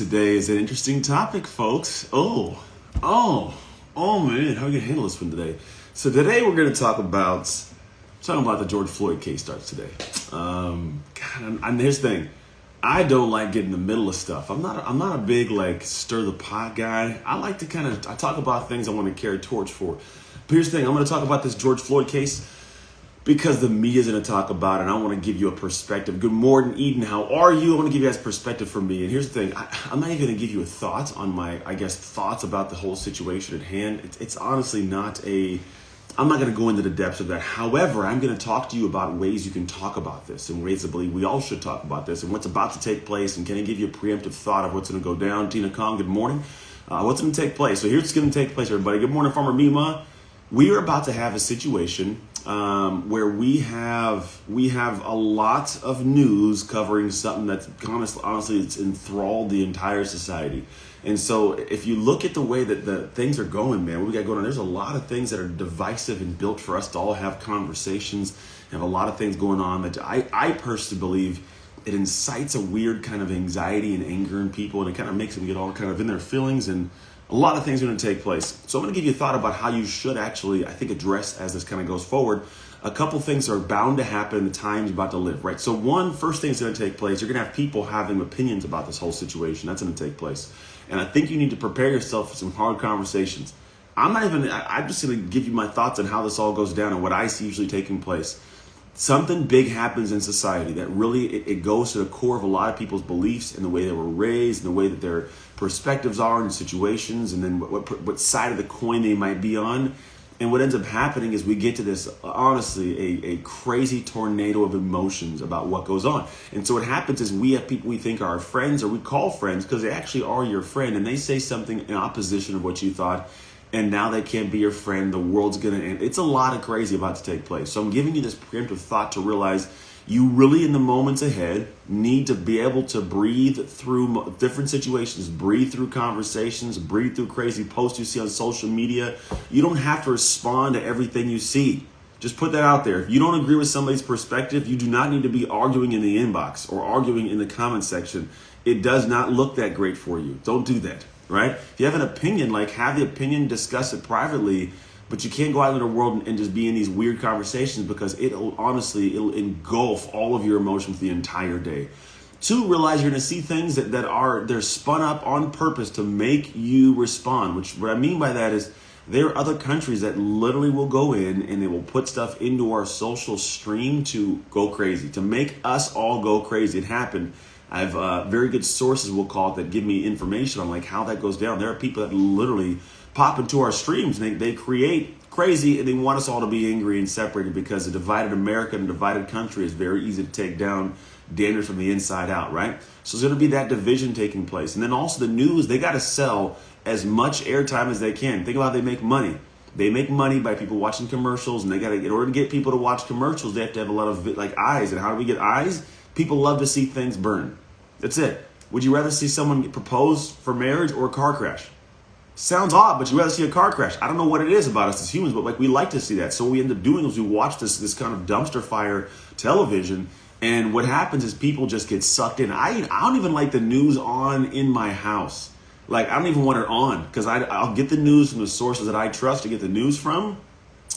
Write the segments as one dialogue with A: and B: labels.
A: Today is an interesting topic, folks. Oh man, how are we gonna handle this one today? So today we're gonna talk about the George Floyd case starts today. And here's the thing, I don't like getting in the middle of stuff. I'm not a big like stir the pot guy. I like to I talk about things I want to carry a torch for. But here's the thing, I'm gonna talk about this George Floyd case because the media's going to talk about it, and I want to give you a perspective. Good morning, Eden. How are you? I want to give you guys perspective from me. And here's the thing. I'm not even going to give you a thought on my, thoughts about the whole situation at hand. It's honestly not I'm not going to go into the depths of that. However, I'm going to talk to you about ways you can talk about this and ways to believe we all should talk about this and what's about to take place. And can I give you a preemptive thought of what's going to go down? Tina Kong, good morning. What's going to take place? So here's what's going to take place, everybody. Good morning, Farmer Mima. We are about to have a situation where we have a lot of news covering something that's honestly it's enthralled the entire society. And so if you look at the way that the things are going, man, what we got going on, there's a lot of things that are divisive and built for us to all have conversations, and have a lot of things going on that I personally believe it incites a weird kind of anxiety and anger in people, and it kind of makes them get all kind of in their feelings, and a lot of things are going to take place. So I'm going to give you a thought about how you should actually, I think, address as this kind of goes forward. A couple things are bound to happen in the times you're about to live, right? So first thing that's going to take place, you're going to have people having opinions about this whole situation. That's going to take place. And I think you need to prepare yourself for some hard conversations. I'm just going to give you my thoughts on how this all goes down and what I see usually taking place. Something big happens in society that really, it goes to the core of a lot of people's beliefs and the way they were raised and the way that their perspectives are in situations, and then what side of the coin they might be on. And what ends up happening is we get to this, honestly, a crazy tornado of emotions about what goes on. And so what happens is we have people we think are our friends, or we call friends because they actually are your friend, and they say something in opposition of what you thought, and now they can't be your friend. The world's going to end. It's a lot of crazy about to take place. So I'm giving you this preemptive thought to realize you really, in the moments ahead, need to be able to breathe through different situations, breathe through conversations, breathe through crazy posts you see on social media. You don't have to respond to everything you see. Just put that out there. If you don't agree with somebody's perspective, you do not need to be arguing in the inbox or arguing in the comment section. It does not look that great for you. Don't do that, right? If you have an opinion, have the opinion, discuss it privately. But you can't go out in the world and just be in these weird conversations, because it'll engulf all of your emotions the entire day. 2, realize you're going to see things they're spun up on purpose to make you respond. What I mean by that is there are other countries that literally will go in and they will put stuff into our social stream to go crazy, to make us all go crazy. It happened. I have very good sources, we'll call it, that give me information on how that goes down. There are people that literally pop into our streams and they create crazy, and they want us all to be angry and separated, because a divided America and a divided country is very easy to take down, damage from the inside out, right? So there's going to be that division taking place. And then also the news, they got to sell as much airtime as they can. Think about how they make money. They make money by people watching commercials, and in order to get people to watch commercials, they have to have a lot of eyes. And how do we get eyes? People love to see things burn. That's it. Would you rather see someone get proposed for marriage or a car crash? Sounds odd, but you'd rather see a car crash. I don't know what it is about us as humans, but we like to see that. So what we end up doing is we watch this kind of dumpster fire television, and what happens is people just get sucked in. I don't even like the news on in my house. I don't even want it on, because I'll get the news from the sources that I trust to get the news from.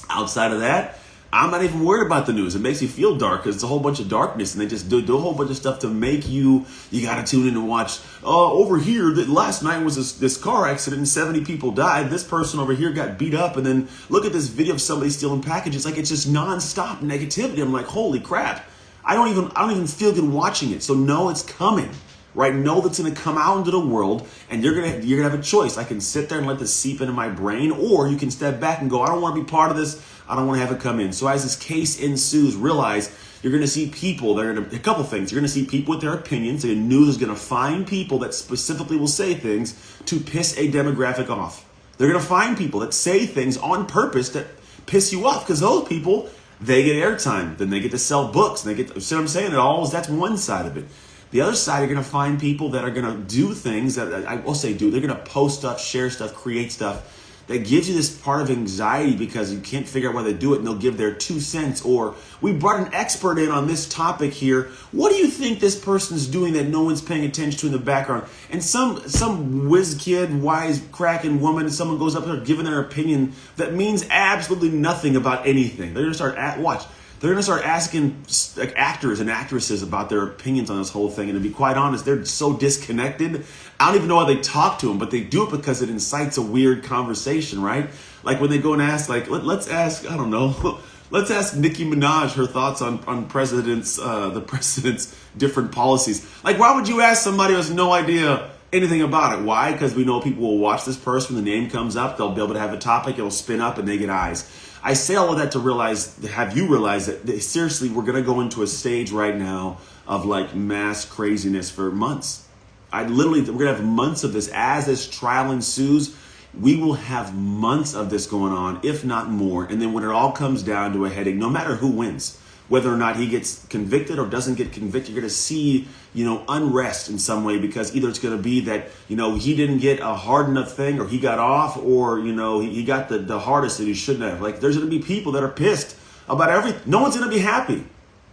A: Outside of that, I'm not even worried about the news. It makes me feel dark because it's a whole bunch of darkness, and they just do a whole bunch of stuff to make you got to tune in and watch. Over here, that last night was this car accident and 70 people died. This person over here got beat up, and then look at this video of somebody stealing packages. It's just nonstop negativity. I'm like, holy crap. I don't even feel good watching it. So know it's coming, right? Know that's going to come out into the world, and you're gonna have a choice. I can sit there and let this seep into my brain, or you can step back and go, I don't want to be part of this. I don't want to have it come in. So as this case ensues, realize you're going to see people. A couple things. You're going to see people with their opinions. The news is going to find people that specifically will say things to piss a demographic off. They're going to find people that say things on purpose that piss you off, because those people, they get airtime. Then they get to sell books. And they get, see what I'm saying? That's one side of it. The other side, you're going to find people that are going to do things that I will say do. They're going to post stuff, share stuff, create stuff that gives you this part of anxiety because you can't figure out why they do it, and they'll give their 2 cents. Or, we brought an expert in on this topic here. What do you think this person's doing that no one's paying attention to in the background? And some whiz kid, wise cracking woman, someone goes up there giving their opinion that means absolutely nothing about anything. They're gonna start They're going to start asking actors and actresses about their opinions on this whole thing. And to be quite honest, they're so disconnected. I don't even know why they talk to them, but they do it because it incites a weird conversation, right? Like when they go and ask, like, let's ask, I don't know, let's ask Nicki Minaj her thoughts on the president's different policies. Like, why would you ask somebody who has no idea anything about it? Why? Because we know people will watch this person, when the name comes up, they'll be able to have a topic, it'll spin up and they get eyes. I say all of that to have you realize that seriously, we're going to go into a stage right now of like mass craziness for months. We're going to have months of this. As this trial ensues, we will have months of this going on, if not more. And then when it all comes down to a heading, no matter who wins, whether or not he gets convicted or doesn't get convicted, you're going to see, unrest in some way, because either it's going to be that, he didn't get a hard enough thing, or he got off, or, he got the hardest that he shouldn't have. Like, there's going to be people that are pissed about everything. No one's going to be happy.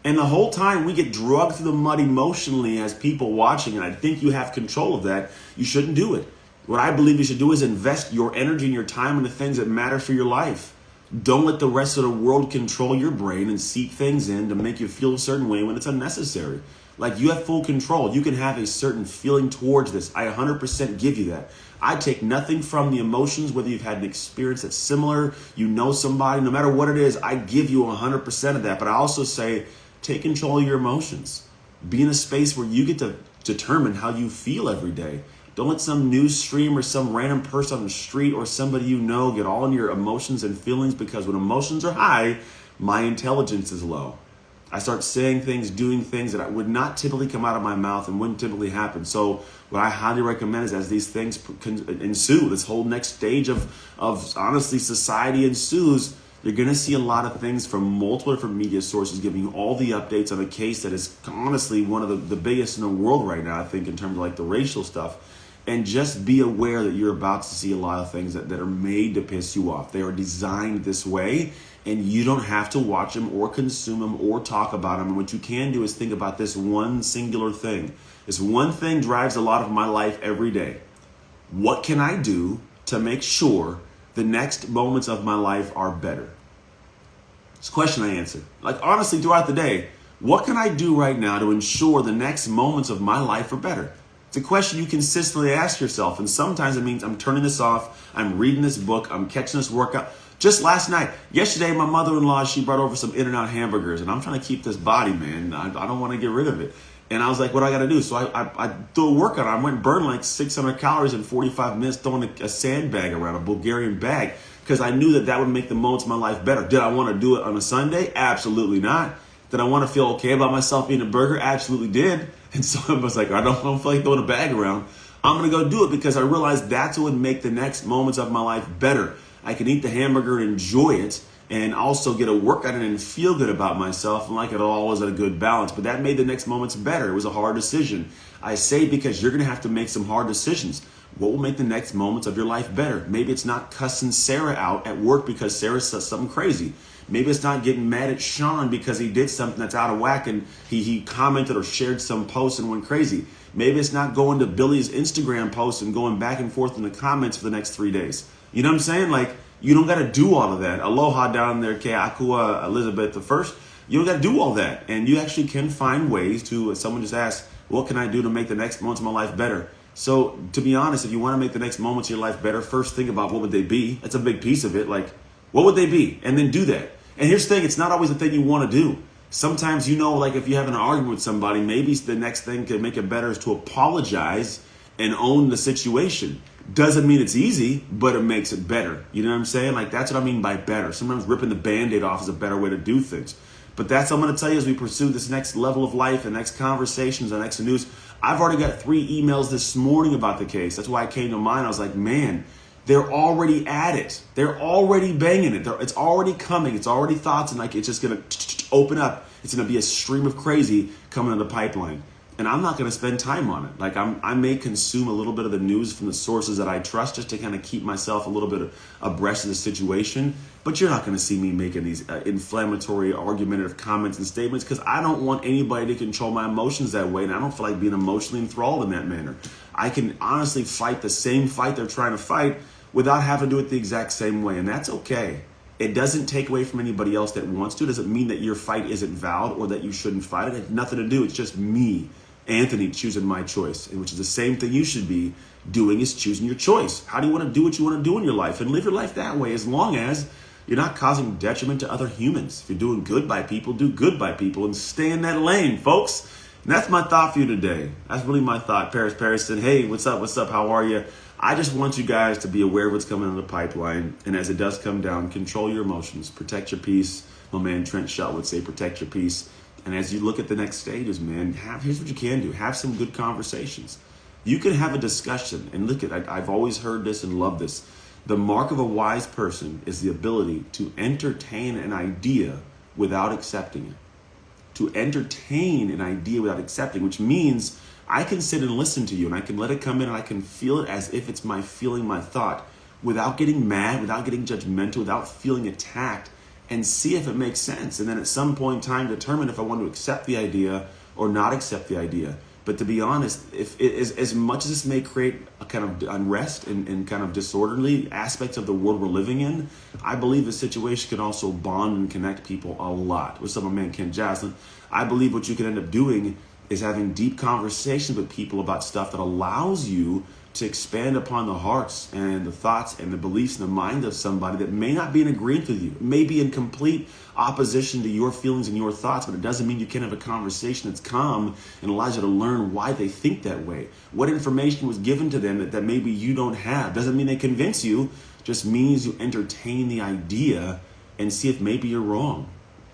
A: And the whole time we get drugged through the mud emotionally as people watching, and I think you have control of that. You shouldn't do it. What I believe you should do is invest your energy and your time into things that matter for your life. Don't let the rest of the world control your brain and seep things in to make you feel a certain way when it's unnecessary. Like, you have full control. You can have a certain feeling towards this. I 100% give you that. I take nothing from the emotions, whether you've had an experience that's similar, somebody, no matter what it is, I give you 100% of that. But I also say, take control of your emotions. Be in a space where you get to determine how you feel every day. Don't let some news stream or some random person on the street or somebody get all in your emotions and feelings, because when emotions are high, my intelligence is low. I start saying things, doing things that would not typically come out of my mouth and wouldn't typically happen. So what I highly recommend is, as these things ensue, this whole next stage of honestly society ensues, you're going to see a lot of things from multiple different media sources giving you all the updates on a case that is honestly one of the biggest in the world right now, I think, in terms of like the racial stuff. And just be aware that you're about to see a lot of things that are made to piss you off. They are designed this way, and you don't have to watch them or consume them or talk about them. And what you can do is think about this one singular thing. This one thing drives a lot of my life every day. What can I do to make sure the next moments of my life are better? It's a question I answer. Like, honestly, throughout the day, what can I do right now to ensure the next moments of my life are better? It's a question you consistently ask yourself. And sometimes it means I'm turning this off, I'm reading this book, I'm catching this workout. Just yesterday, my mother-in-law, she brought over some In-N-Out hamburgers, and I'm trying to keep this body, man. I don't want to get rid of it. And I was like, what do I got to do? So I threw a workout. I went and burned like 600 calories in 45 minutes throwing a sandbag around, a Bulgarian bag, because I knew that would make the moments of my life better. Did I want to do it on a Sunday? Absolutely not. Did I want to feel okay about myself eating a burger? Absolutely did. And so I was like, I don't feel like throwing a bag around. I'm going to go do it, because I realized that's what would make the next moments of my life better. I can eat the hamburger and enjoy it, and also get a workout in and feel good about myself, and like it all was at a good balance. But that made the next moments better. It was a hard decision. I say because you're going to have to make some hard decisions. What will make the next moments of your life better? Maybe it's not cussing Sarah out at work because Sarah said something crazy. Maybe it's not getting mad at Sean because he did something that's out of whack and he commented or shared some post and went crazy. Maybe it's not going to Billy's Instagram post and going back and forth in the comments for the next 3 days. You know what I'm saying? Like, you don't got to do all of that. Aloha down there, Ke Akua Elizabeth I. You don't got to do all that. And you actually can find ways to, someone just asked, what can I do to make the next moments of my life better? So to be honest, if you want to make the next moments of your life better, first think about what would they be. That's a big piece of it. Like, what would they be? And then do that. And here's the thing, it's not always the thing you want to do. Sometimes, like if you have an argument with somebody, maybe the next thing to make it better is to apologize and own the situation. Doesn't mean it's easy, but it makes it better. You know what I'm saying? Like, that's what I mean by better. Sometimes ripping the Band-Aid off is a better way to do things. But that's what I'm going to tell you as we pursue this next level of life and next conversations and next news. I've already got 3 emails this morning about the case. That's why I came to mind. I was like, man, they're already at it. They're already banging it. It's already coming. It's already thoughts, and like it's just going to open up. It's going to be a stream of crazy coming in the pipeline. and I'm not going to spend time on it. Like I may consume a little bit of the news from the sources that I trust just to kind of keep myself a little bit abreast of the situation. But you're not going to see me making these inflammatory, argumentative comments and statements because I don't want anybody to control my emotions that way. And I don't feel like being emotionally enthralled in that manner. I can honestly fight the same fight they're trying to fight without having to do it the exact same way. And that's okay. It doesn't take away from anybody else that wants to. It doesn't mean that your fight isn't valid or that you shouldn't fight it. It has nothing to do. It's just me, Anthony, choosing my choice, which is the same thing you should be doing, is choosing your choice. How do you want to do what you want to do in your life? And live your life that way, as long as you're not causing detriment to other humans. If you're doing good by people, do good by people and stay in that lane, folks. And that's my thought for you today. That's really my thought. Paris said, hey, what's up? What's up? How are you? I just want you guys to be aware of what's coming in the pipeline. And as it does come down, control your emotions, protect your peace. My man Trent Shutt would say, protect your peace. And as you look at the next stages, man, here's what you can do. Have some good conversations. You can have a discussion. And look at, I've always heard this and loved this. The mark of a wise person is the ability to entertain an idea without accepting it. To entertain an idea without accepting, which means I can sit and listen to you and I can let it come in and I can feel it as if it's my feeling, my thought, without getting mad, without getting judgmental, without feeling attacked, and see if it makes sense. And then at some point in time, determine if I want to accept the idea or not accept the idea. But to be honest, if it is, as much as this may create a kind of unrest and kind of disorderly aspects of the world we're living in, I believe the situation can also bond and connect people a lot. What's up, my man Ken Jaslin? I believe what you can end up doing is having deep conversations with people about stuff that allows you to expand upon the hearts and the thoughts and the beliefs and the mind of somebody that may not be in agreement with you. It may be in complete opposition to your feelings and your thoughts, but it doesn't mean you can't have a conversation that's calm and allows you to learn why they think that way. What information was given to them that maybe you don't have. Doesn't mean they convince you, just means you entertain the idea and see if maybe you're wrong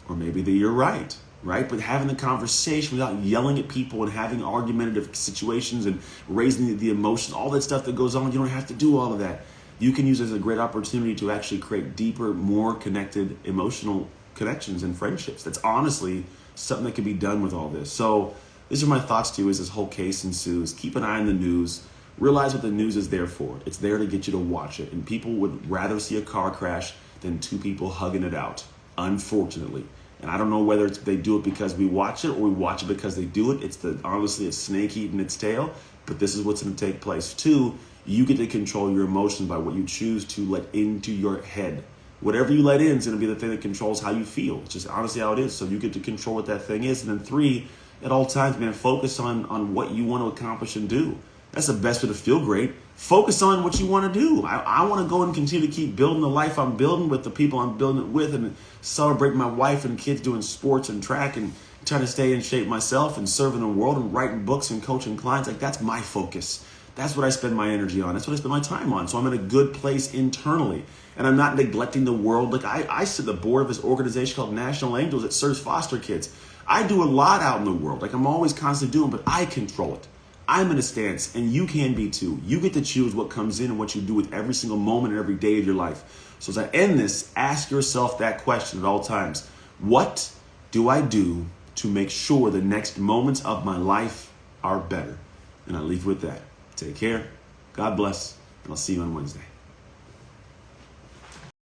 A: or maybe that you're right. Right? But having the conversation without yelling at people and having argumentative situations and raising the emotion, all that stuff that goes on, you don't have to do all of that. You can use it as a great opportunity to actually create deeper, more connected emotional connections and friendships. That's honestly something that can be done with all this. So these are my thoughts to you as this whole case ensues. Keep an eye on the news. Realize what the news is there for. It's there to get you to watch it. And people would rather see a car crash than two people hugging it out, unfortunately. And I don't know whether they do it because we watch it or we watch it because they do it. It's honestly a snake eating its tail, but this is what's going to take place. 2, you get to control your emotions by what you choose to let into your head. Whatever you let in is going to be the thing that controls how you feel. It's just honestly how it is. So you get to control what that thing is. And then 3, at all times, man, focus on what you want to accomplish and do. That's the best way to feel great. Focus on what you want to do. I want to go and continue to keep building the life I'm building with the people I'm building it with and celebrate my wife and kids doing sports and track and trying to stay in shape myself and serving the world and writing books and coaching clients. Like, that's my focus. That's what I spend my energy on. That's what I spend my time on. So I'm in a good place internally and I'm not neglecting the world. Like I sit at the board of this organization called National Angels that serves foster kids. I do a lot out in the world. Like, I'm always constantly doing, but I control it. I'm in a stance, and you can be too. You get to choose what comes in and what you do with every single moment and every day of your life. So as I end this, ask yourself that question at all times. What do I do to make sure the next moments of my life are better? And I leave you with that. Take care. God bless. And I'll see you on Wednesday.